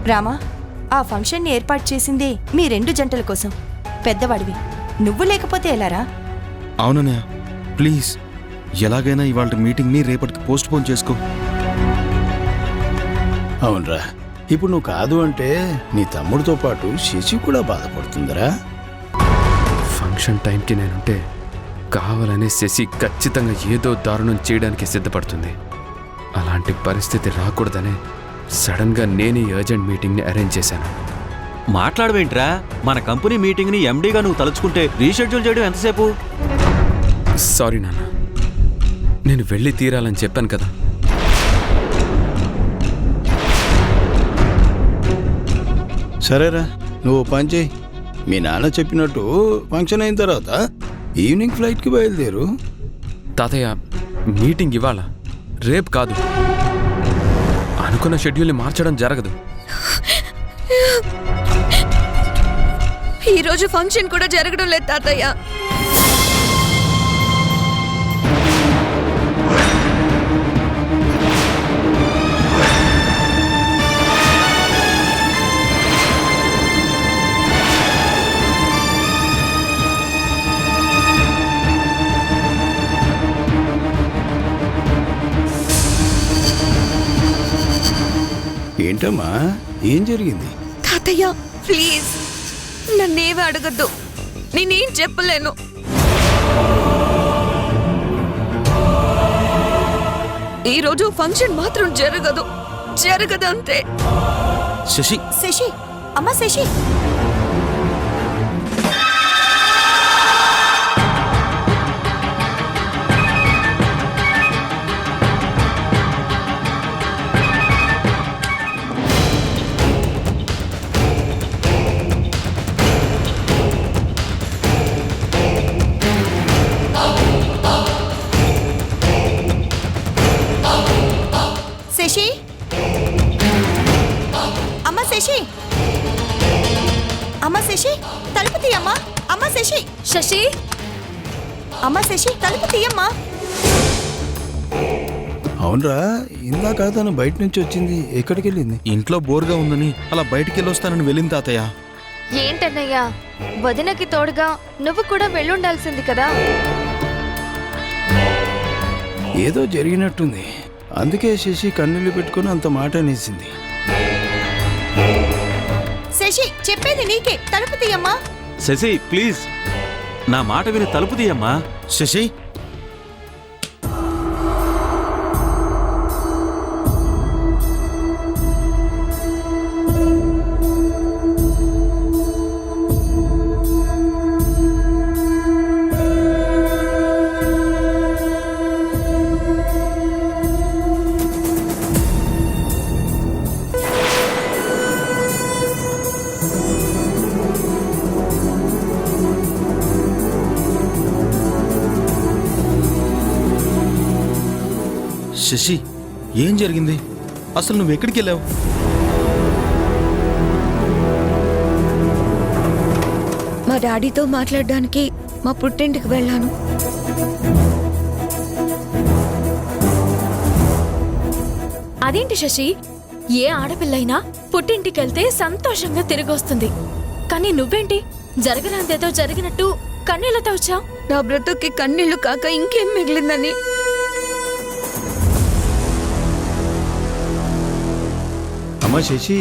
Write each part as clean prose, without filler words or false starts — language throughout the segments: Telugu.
రామా, ఆ ఫంక్షన్ ఏర్పాటు చేసిందే మీ 2 జంటల కోసం. పెద్దవాడివి, నువ్వు లేకపోతే ఎలారా? అవునన్నయ్య, ప్లీజ్ ఎలాగైనా ఇవాళ మీటింగ్ని రేపటికి పోస్ట్ పోన్ చేసుకో. అవునరా, ఇప్పుడు నువ్వు కాదు అంటే నీ తమ్ముడితో పాటు శశి కూడా బాధపడుతుందిరా. ఫంక్షన్ టైంకి నేనుంటే కావాలనే శశి ఖచ్చితంగా ఏదో దారుణం చేయడానికి సిద్ధపడుతుంది. అలాంటి పరిస్థితి రాకూడదనే సడన్గా నేనే అర్జెంట్ మీటింగ్ని అరేంజ్ చేశాను. మాట్లాడవేంట్రా? మన కంపెనీ మీటింగ్ని ఎండీగా నువ్వు తలుచుకుంటే రీషెడ్యూల్ చేయడం ఎంతసేపు? సారీ నాన్న, నేను వెళ్ళి తీరాలని చెప్పాను కదా. సరేరా, నువ్వు పని చేయి. మీ నాన్న చెప్పినట్టు ఫంక్షన్ అయిన తర్వాత ఈవినింగ్ ఫ్లైట్కి బయలుదేరు. తాతయ్య, మీటింగ్ ఇవాళ, రేపు కాదు. అనుకున్న షెడ్యూల్ని మార్చడం జరగదు. ఈరోజు ఫంక్షన్ కూడా జరగడం లేదు తాతయ్య. ఏంటమ్మా, ఏం జరిగింది? తాతయ్య ప్లీజ్ నన్నేవి అడగద్దు, నేనేం చెప్పలేను. ఈరోజు ఫంక్షన్ మాత్రం జరగదు అంతే. శశి, శశి, అమ్మా శశి. శశి, అమ్మ శశి, అమ్మ శశి, తలుపు తీయమ్మా. అమ్మ శశి. శశి, అమ్మ శశి, తలుపు తీయమ్మా. అవునరా, ఇందాక తను బయట నుంచి వచ్చింది, ఎక్కడికి వెళ్ళింది? ఇంట్లో బోర్గా ఉందని అలా బయటికి వెళ్ళొస్తానని వెళ్ళింది తాతయ్య. ఏంటన్నయ్యా, వదినకి తోడుగా నువ్వు కూడా వెళ్ళుండాల్సింది కదా. ఏదో జరిగినట్టుంది, అందుకే శశి కన్నీళ్లు పెట్టుకుని అంత మాట అనేసింది. శశి, చెప్పేది నీకే, తలుపు తీయమ్మా. శశి ప్లీజ్, నా మాట విని తలుపు తీయమ్మా. శశి, శశి, ఏం జరిగింది? అసలు నువ్వు ఎక్కడికి వెళ్ళావు? మా డాడీతో మాట్లాడడానికి మా పుట్టింటికి వెళ్ళాను. అదేంటి శశి, ఏ ఆడపిల్లైనా పుట్టింటికెళ్తే సంతోషంగా తిరిగొస్తుంది. కానీ నువ్వేంటి జరగనందేదో జరిగినట్టు కన్నీళ్లతో వచ్చావు? నా బ్రతుక్కి కన్నీళ్లు కాక ఇంకేం మిగిలిందని. అమ్మా శశి,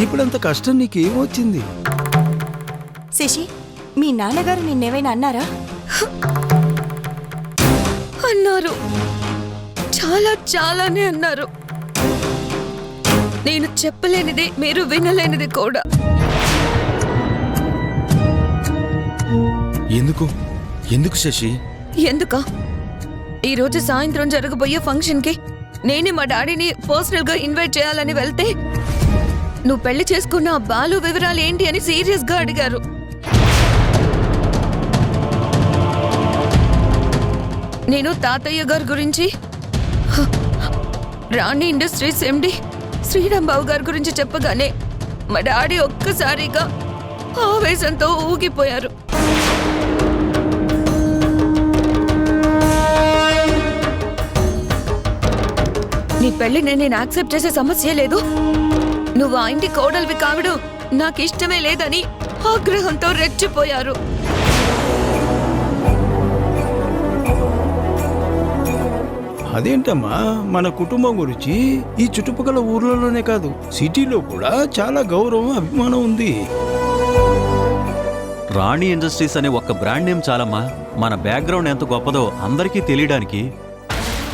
ఇప్పుడంత కష్టం నీకేమొచ్చింది? శశి, మీ నాన్నగారు నిన్నేమైనా అన్నారా? అన్నారు, చాలానే అన్నారు. నేను చెప్పలేనిది, మీరు వినలేనిది కూడా. ఎందుకు శశి? ఎందుకా? ఈరోజు సాయంత్రం జరగబోయే ఫంక్షన్కి నేనే మా డాడీని పర్సనల్ గా ఇన్వైట్ చేయాలని వెళ్తే నువ్వు పెళ్లి చేసుకున్న ఆ బాలు వివరాలు ఏంటి అని సీరియస్ గా అడిగారు. నేను తాతయ్య గారి గురించి, రాణి ఇండస్ట్రీస్ ఎండి శ్రీరాంబాబు గారి గురించి చెప్పగానే మా డాడీ ఒక్కసారిగా ఆవేశంతో ఊగిపోయారు. నీ పెళ్లిని నేను యాక్సెప్ట్ చేసే సమస్య లేదు. నువ్వు ఆ ఇంటి కోడలివి కావడం నాకు ఇష్టమే లేదని ఆగ్రహంతో రెచ్చిపోయారు. అదేంటమ్మా, మన కుటుంబం గురించి ఈ చుట్టుపక్కల ఊర్లలోనే కాదు సిటీలో కూడా చాలా గౌరవం అభిమానం ఉంది. రాణి ఇండస్ట్రీస్ అనే ఒక బ్రాండ్ నేమ్ చాలమ్మా మన బ్యాక్గ్రౌండ్ ఎంత గొప్పదో అందరికీ తెలియడానికి.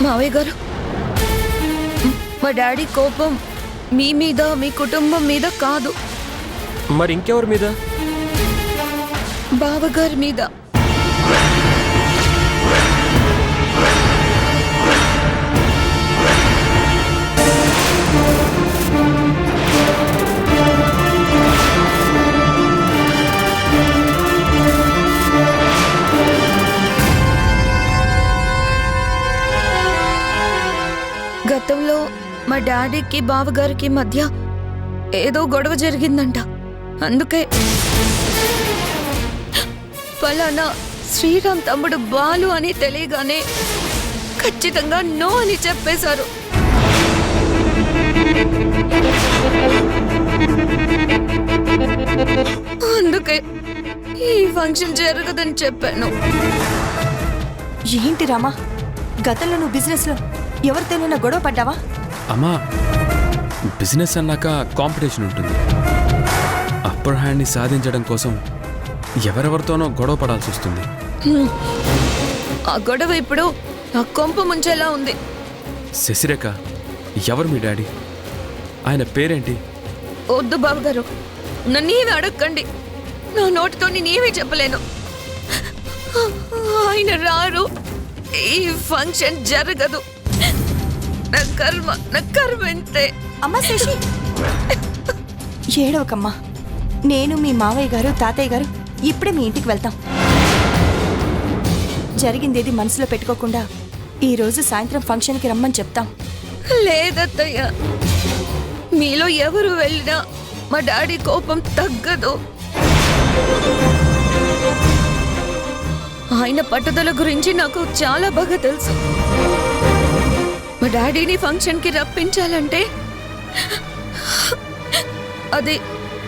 మావయ్య గారు, మా డాడీ కోపం మీ మీద, మీ కుటుంబం మీద కాదు, మరి ఇంకెవరి మీద? బావగారి మీద. గతంలో మా డాడీకి బావగారికి మధ్య ఏదో గొడవ జరిగిందంట. అందుకే ఫలానా శ్రీరామ్ తమ్ముడు బాలు అని తెలియగానే ఖచ్చితంగా నో అని చెప్పేశారు. అందుకే ఈ ఫంక్షన్ జరగదని చెప్పాను. ఏంటి రామా, గతంలో నువ్వు బిజినెస్లో ఎవరితోనైనా గొడవ పడ్డావా? అమ్మా, బిజినెస్ అన్నాక కాంపిటీషన్ ఉంటుంది. అప్పర్ హ్యాండ్ని సాధించడం కోసం ఎవరెవరితోనో గొడవ పడాల్సి వస్తుంది. ఆ గొడవ ఇప్పుడు నా కొంప ముంచేలా ఉంది. శశిరేఖ, ఎవరు మీ డాడీ? ఆయన పేరేంటి? వద్దు బాబుగారు, నన్నేమి అడగండి. నా నోటితో నేనేమీ చెప్పలేను. ఆయన రారు, ఈ ఫంక్షన్ జరగదు. నా కర్మ ఇంతే. అమ్మా శశి, ఏడవకమ్మా. నేను మీ మావయ్య గారు, తాతయ్య గారు ఇప్పుడే మీ ఇంటికి వెళ్తాం. జరిగిందేది మనసులో పెట్టుకోకుండా ఈరోజు సాయంత్రం ఫంక్షన్కి రమ్మని చెప్తాం. లేదత్తయ్య, మీలో ఎవరు వెళ్ళినా మా డాడీ కోపం తగ్గదు. ఆయన పట్టుదల గురించి నాకు చాలా బాగా తెలుసు. మా డాడీని ఫంక్షన్కి రప్పించాలంటే అది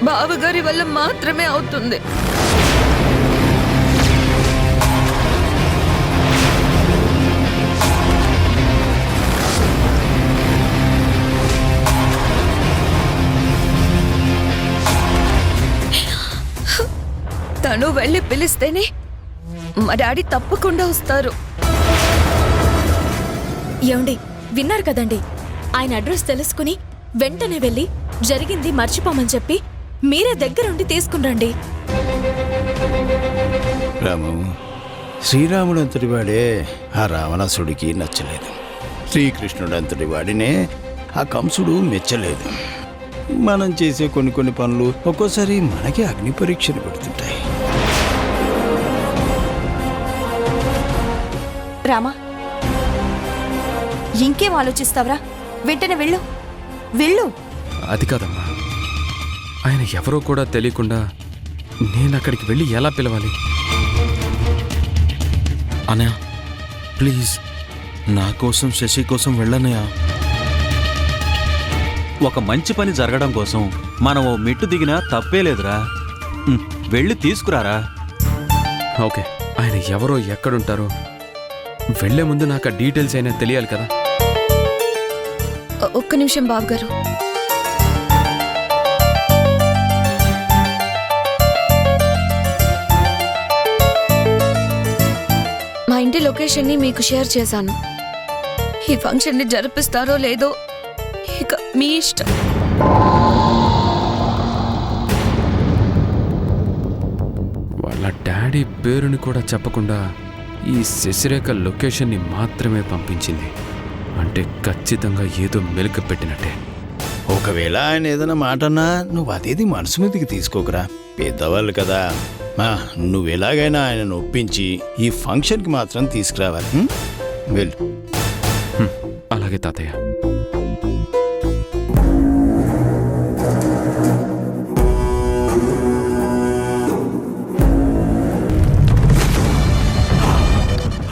బావగారి వల్ల మాత్రమే అవుతుంది. తను వెళ్ళి పిలిస్తేనే మా డాడీ తప్పకుండా వస్తారు. ఏమండి, విన్నారు కదండి, ఆయన అడ్రస్ తెలుసుకుని వెంటనే వెళ్ళి జరిగింది మర్చిపోమని చెప్పి మీరే దగ్గరుండి తీసుకురండి. రాము, శ్రీరాముడు అంతటి వాడే ఆ రావణాసుడికి నచ్చలేదు. శ్రీకృష్ణుడు అంతటి వాడినే ఆ కంసుడు మెచ్చలేదు. మనం చేసే కొన్ని పనులు ఒక్కోసారి మనకి అగ్ని పరీక్షలు పెడుతుంటాయి. రామా, ఇంకేం ఆలోచిస్తావరా? వెంటనే వెళ్ళు, వెళ్ళు. అది కాదమ్మా, ఆయన ఎవరో కూడా తెలియకుండా నేను అక్కడికి వెళ్ళి ఎలా పిలవాలి? అనయ్య ప్లీజ్, నా కోసం శశి కోసం వెళ్ళనయ్యా. ఒక మంచి పని జరగడం కోసం మనం ఓ మెట్టు దిగినా తప్పే లేదురా. వెళ్ళి తీసుకురారా. ఓకే, ఆయన ఎవరో ఎక్కడుంటారో వెళ్లే ముందు నాకు ఆ డీటెయిల్స్ అయినా తెలియాలి కదా. ఒక్క నిమిషం బాబుగారు. మా ఇంటి లొకేషన్ని మీకు షేర్ చేశాను. ఈ ఫంక్షన్ని జరిపిస్తారో లేదో ఇక మీ ఇష్టం. వాళ్ళ డాడీ పేరుని కూడా చెప్పకుండా ఈ శశిరేఖ లొకేషన్ని మాత్రమే పంపించింది అంటే ఖచ్చితంగా ఏదో మెలిక పెట్టినట్టే. ఒకవేళ ఆయన ఏదైనా మాట అన్నా నువ్వు అదేది మనసు మీదకి తీసుకోకురా, పెద్దవాళ్ళు కదా. నువ్వు ఎలాగైనా ఆయనను ఒప్పించి ఈ ఫంక్షన్కి మాత్రం తీసుకురావాలి. వెళ్ళు. అలాగే తాతయ్య.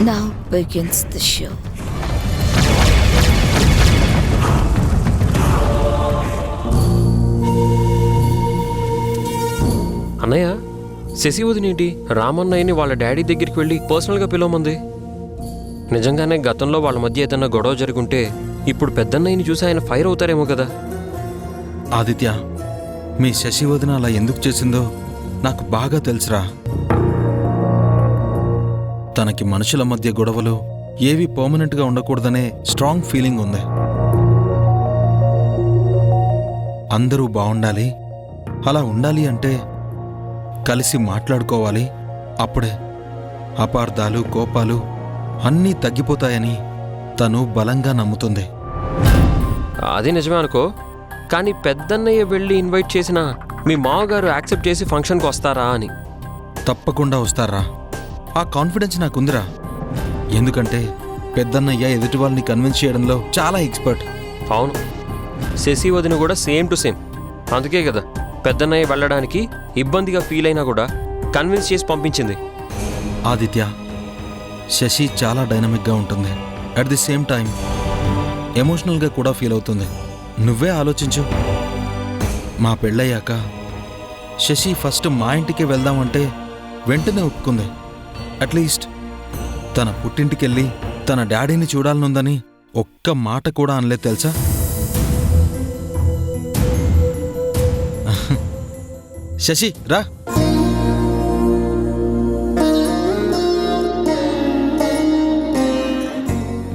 Now begins the show. అన్నయ్య శశి వదినేంటి రామన్నయ్యని వాళ్ళ డాడీ దగ్గరికి వెళ్ళి పర్సనల్గా పిలవమంది. నిజంగానే గతంలో వాళ్ళ మధ్య ఏదన్నా గొడవ జరుగుంటే ఇప్పుడు పెద్దన్నయ్యని చూసి ఆయన ఫైర్ అవుతారేమో కదా. ఆదిత్య, మీ శశి వదిన అలా ఎందుకు చేసిందో నాకు బాగా తెలుసురా. తనకి మనుషుల మధ్య గొడవలు ఏవి పర్మనెంట్గా ఉండకూడదనే స్ట్రాంగ్ ఫీలింగ్ ఉంది. అందరూ బాగుండాలి, అలా ఉండాలి అంటే కలిసి మాట్లాడుకోవాలి. అప్పుడే అపార్థాలు, కోపాలు అన్నీ తగ్గిపోతాయని తను బలంగా నమ్ముతుంది. అది నిజమే అనుకో, కానీ పెద్దన్నయ్య వెళ్ళి ఇన్వైట్ చేసిన మీ మామగారు యాక్సెప్ట్ చేసి ఫంక్షన్కి వస్తారా అని. తప్పకుండా వస్తారా, ఆ కాన్ఫిడెన్స్ నాకుందిరా. ఎందుకంటే పెద్దన్నయ్య ఎదుటి వాళ్ళని కన్విన్స్ చేయడంలో చాలా ఎక్స్పర్ట్. అవును, శశి వదిన కూడా సేమ్ టు సేమ్. అందుకే కదా పెద్దన్నయ్య వెళ్ళడానికి ఇబ్బందిగా ఫీల్ అయినా కూడా కన్విన్స్ చేసి పంపించింది. ఆదిత్య, శశి చాలా డైనమిక్గా ఉంటుంది. అట్ ది సేమ్ టైం ఎమోషనల్గా కూడా ఫీల్ అవుతుంది. నువ్వే ఆలోచించు, మా పెళ్ళయ్యాక శశి ఫస్ట్ మా ఇంటికి వెళ్దామంటే వెంటనే ఒప్పుకుంది. అట్లీస్ట్ తన పుట్టింటికెళ్ళి తన డాడీని చూడాలనుందని ఒక్క మాట కూడా అనలేదు తెలుసా. శశి రా.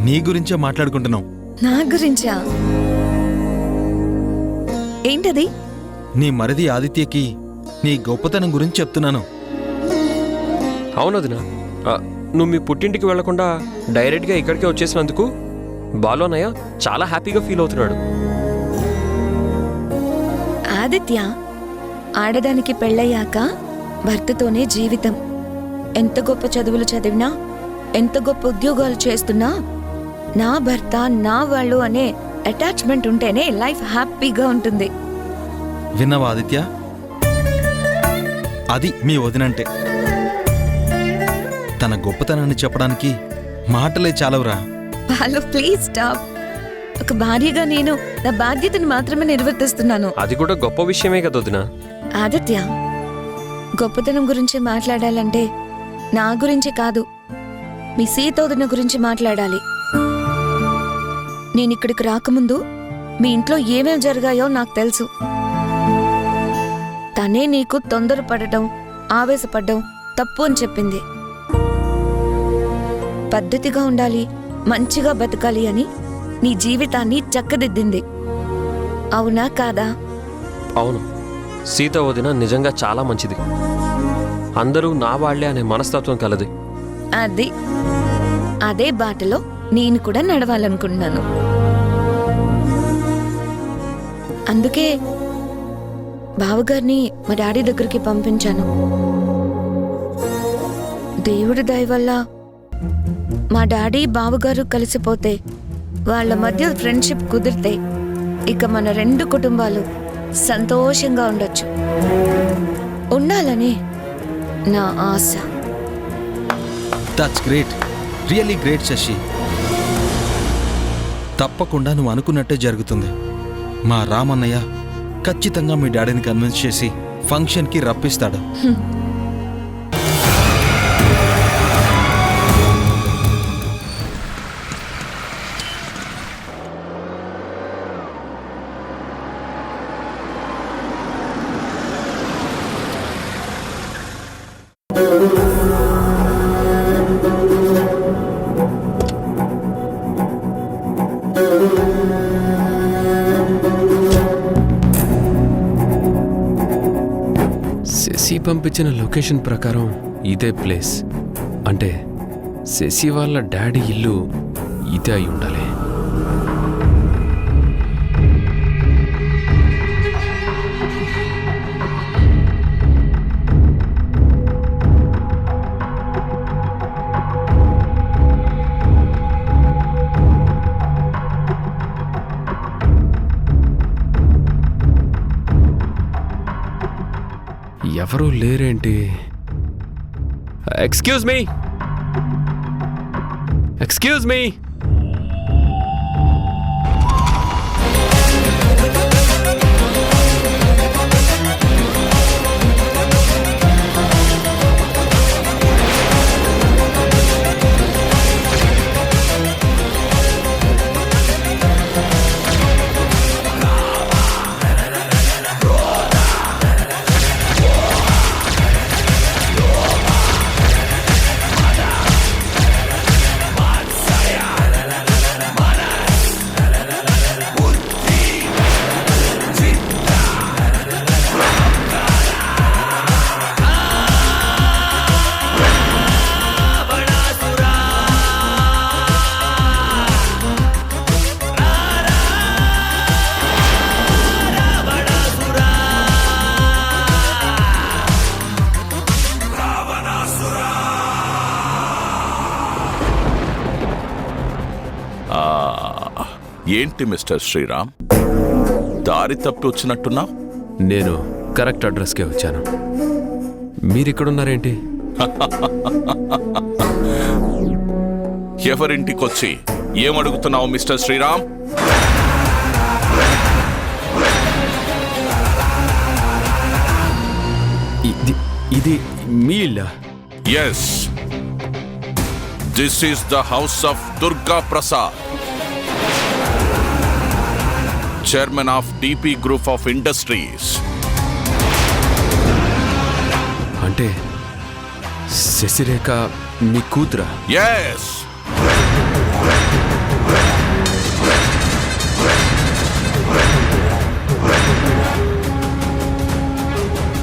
నీ గురించే మాట్లాడుకుంటున్నాం. నా గురించా? ఏంటది? నీ మరిది ఆదిత్యకి నీ గొప్పతనం గురించి చెప్తున్నాను. అవునదినా, నువ్వు మీ పుట్టింటికి వెళ్లకుండా డైరెక్ట్గా ఇక్కడికే వచ్చేసినందుకు బాలు అన్నయ్య చాలా హ్యాపీగా ఫీల్ అవుతున్నాడు. ఆదిత్య, ఆడదానికి పెళ్ళయ్యాక భర్తతోనే జీవితం. ఎంత గొప్ప చదువులు చదివినా, ఎంత గొప్ప ఉద్యోగాలు చేస్తున్నా, నా భర్త నా వాళ్ళు అనే అటాచ్మెంట్ ఉంటేనే లైఫ్ హ్యాపీగా ఉంటుంది. విన్నావా ఆదిత్య? అది మీ వదినంటే. తన గొప్పతనాన్ని చెప్పడానికి మాటలే చాలవురా. Hello, please stop. ఒక భార్యగా నేను నా బాధ్యతను మాత్రమే నిర్వర్తిస్తున్నాను. అది కూడా గొప్ప విషయమే కదా వదినా. ఆదిత్య, గొప్పతనం గురించి మాట్లాడాలంటే నా గురించి కాదు, మీ సీతోదిన గురించి మాట్లాడాలి. నేనిక్కడికి రాకముందు మీ ఇంట్లో ఏమేం జరిగాయో నాకు తెలుసు. తనే నీకు తొందరపడటం, ఆవేశపడ్డం తప్పు అని చెప్పింది. పద్ధతిగా ఉండాలి, మంచిగా బతకాలి అని నీ జీవితాన్ని చక్కదిద్దింది. అవునా కాదా? అవును, సీత వదిన నిజంగా చాలా మంచిది. అందరూ నా వాళ్లే అనే మనస్తత్వం కలది. అదే బాటలో నేను కూడా నడవాలనుకుంటున్నాను. అందుకే బావగారిని మా డాడీ దగ్గరికి పంపించాను. దేవుడి దయ వల్ల మా డాడీ బావగారు కలిసిపోతే, వాళ్ళ మధ్య ఫ్రెండ్షిప్ కుదిరితే ఇక మన రెండు కుటుంబాలు సంతోషంగా ఉండొచ్చు. ఉండాలని నా ఆశ. That's great, really great Shashi. తప్పకుండా నువ్వు అనుకున్నట్టే జరుగుతుంది. మా రామన్నయ్య ఖచ్చితంగా మీ డాడీని కన్విన్స్ చేసి ఫంక్షన్కి రప్పిస్తాడు. శశి పంపించిన లొకేషన్ ప్రకారం ఇదే ప్లేస్. అంటే శశి వాళ్ళ డాడీ ఇల్లు ఇదే అయి ఉండాలి. ఎవరూ లేరేంటి? Excuse me, excuse me. ఏంటి మిస్టర్ శ్రీరామ్, దారి తప్పి వచ్చినట్టున్నావు? నేను కరెక్ట్ అడ్రస్కే వచ్చాను. మీరిక్కడున్నారేంటి? ఎవరింటికొచ్చి ఏమడుగుతున్నావు మిస్టర్ శ్రీరామ్? ఇది మీ ఇల్లా? Yes, this is the house of Durga Prasad, chairman of DP group of industries. అంటే శశిరేఖ మీ కూతురా? Yes,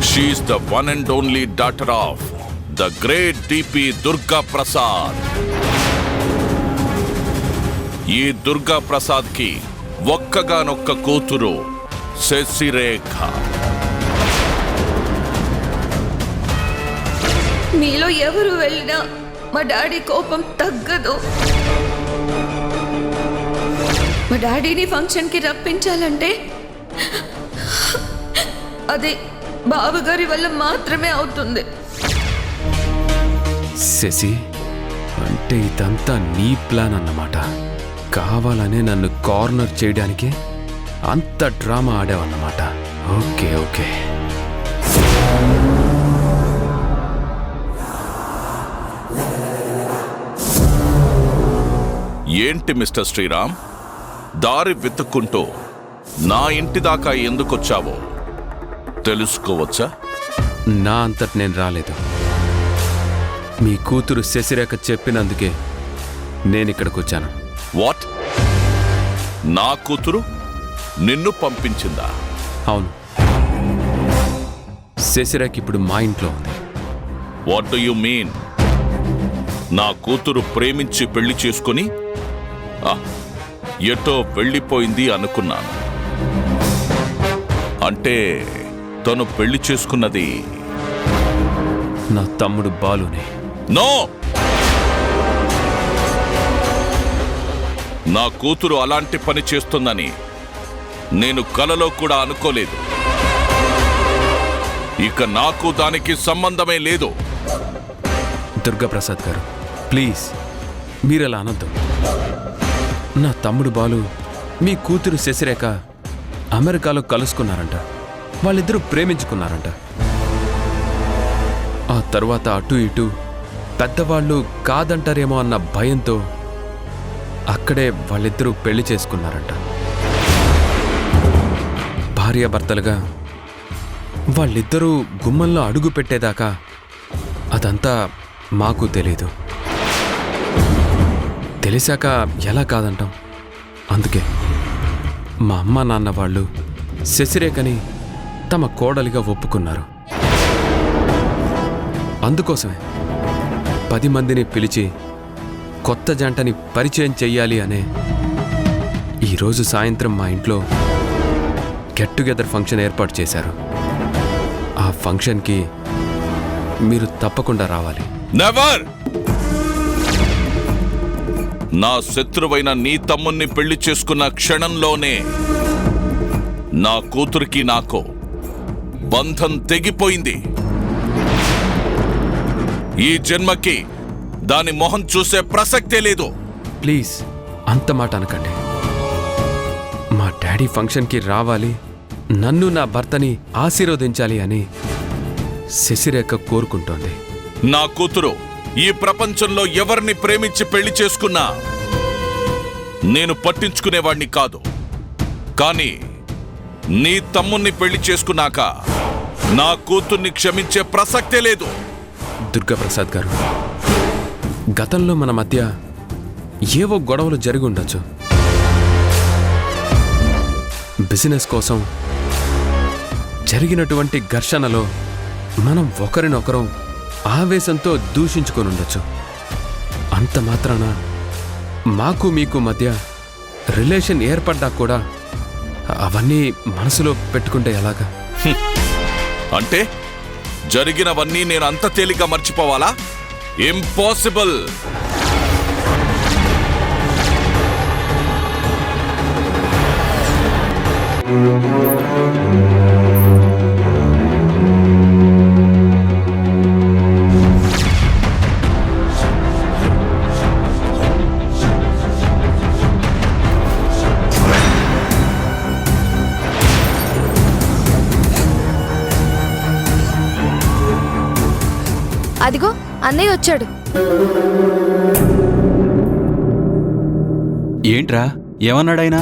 she is the one and only daughter of the great DP Durga Prasad. ఈ దుర్గా ప్రసాద్ కి ఒక్కగానొక్క కూతురు శశిరేఖ. మీలో ఎవరు వెళ్ళినా మా డాడీ కోపం తగ్గదు. మా డాడీని ఫంక్షన్కి రప్పించాలంటే అది బావగారి వల్ల మాత్రమే అవుతుంది. శశి, అంటే ఇదంతా నీ ప్లాన్ అన్నమాట. కావాలనే నన్ను కార్నర్ చేయడానికి అంత డ్రామా ఆడావన్నమాట. Okay okay. ఏంటి మిస్టర్ శ్రీరామ్, దారి వెతుక్కుంటూ నా ఇంటి దాకా ఎందుకొచ్చావో తెలుసుకోవచ్చా? నా అంతటి నేను రాలేదు. మీ కూతురు శశిరేఖ చెప్పినందుకే నేనిక్కడికి వచ్చాను. వాట్? నా కూతురు నిన్ను పంపించిందా? అవును, శశిరేఖ ఇప్పుడు మా ఇంట్లో ఉంది. What do you mean? నా కూతురు ప్రేమించి పెళ్లి చేసుకుని ఎటో వెళ్ళిపోయింది అనుకున్నాను. అంటే తను పెళ్లి చేసుకున్నది నా తమ్ముడు బాలుని. నో, నా కూతురు అలాంటి పని చేస్తుందని నేను కలలో కూడా అనుకోలేదు. ఇక నాకు దానికి సంబంధమే లేదు. దుర్గాప్రసాద్ గారు, ప్లీజ్ మీరలా అనొద్దు. నా తమ్ముడు బాలు మీ కూతురు శశిరేఖ అమెరికాలో కలుసుకున్నారంట. వాళ్ళిద్దరూ ప్రేమించుకున్నారంట. ఆ తర్వాత అటు ఇటు పెద్దవాళ్ళు కాదంటారేమో అన్న భయంతో అక్కడే వాళ్ళిద్దరూ పెళ్లి చేసుకున్నారంట. భార్యాభర్తలుగా వాళ్ళిద్దరూ గుమ్మంలో అడుగు పెట్టేదాకా అదంతా మాకు తెలీదు. తెలిసాక ఎలా కాదంటాం? అందుకే మా అమ్మ నాన్న వాళ్ళు శశిరేఖని తమ కోడలిగా ఒప్పుకున్నారు. అందుకోసమే 10 మందిని పిలిచి కొత్త జంటని పరిచయం చెయ్యాలి అనే ఈరోజు సాయంత్రం మా ఇంట్లో గెట్ టుగెదర్ ఫంక్షన్ ఏర్పాటు చేశారు. ఆ ఫంక్షన్కి మీరు తప్పకుండా రావాలి. నెవర్! నా శత్రువైన నీ తమ్ముణ్ణి పెళ్లి చేసుకున్న క్షణంలోనే నా కూతురికి నాకు బంధం తెగిపోయింది. ఈ జన్మకి దాని మొహం చూసే ప్రసక్తే లేదు. ప్లీజ్ అంత మాట అనకండి. మా డాడీ ఫంక్షన్కి రావాలి, నన్ను నా భర్తని ఆశీర్వదించాలి అని శశిరేఖ కోరుకుంటోంది. నా కూతురు ఈ ప్రపంచంలో ఎవరిని ప్రేమించి పెళ్లి చేసుకున్నా నేను పట్టించుకునేవాణ్ణి కాదు. కానీ నీ తమ్ముణ్ణి పెళ్లి చేసుకున్నాక నా కూతుర్ని క్షమించే ప్రసక్తే లేదు. దుర్గాప్రసాద్ గారు, గతంలో మన మధ్య ఏవో గొడవలు జరిగి ఉండొచ్చు. బిజినెస్ కోసం జరిగినటువంటి ఘర్షణలో మనం ఒకరినొకరం ఆవేశంతో దూషించుకొని ఉండొచ్చు. అంత మాత్రాన మాకు మీకు మధ్య రిలేషన్ ఏర్పడ్డా కూడా అవన్నీ మనసులో పెట్టుకుంటే ఎలాగా? అంటే జరిగినవన్నీ నేను అంత తేలిగ్గా మర్చిపోవాలా? ఇంపాసిబుల్. అదిగో అన్నయ్య వచ్చాడు. ఏంట్రా ఏమన్నాడాయనా?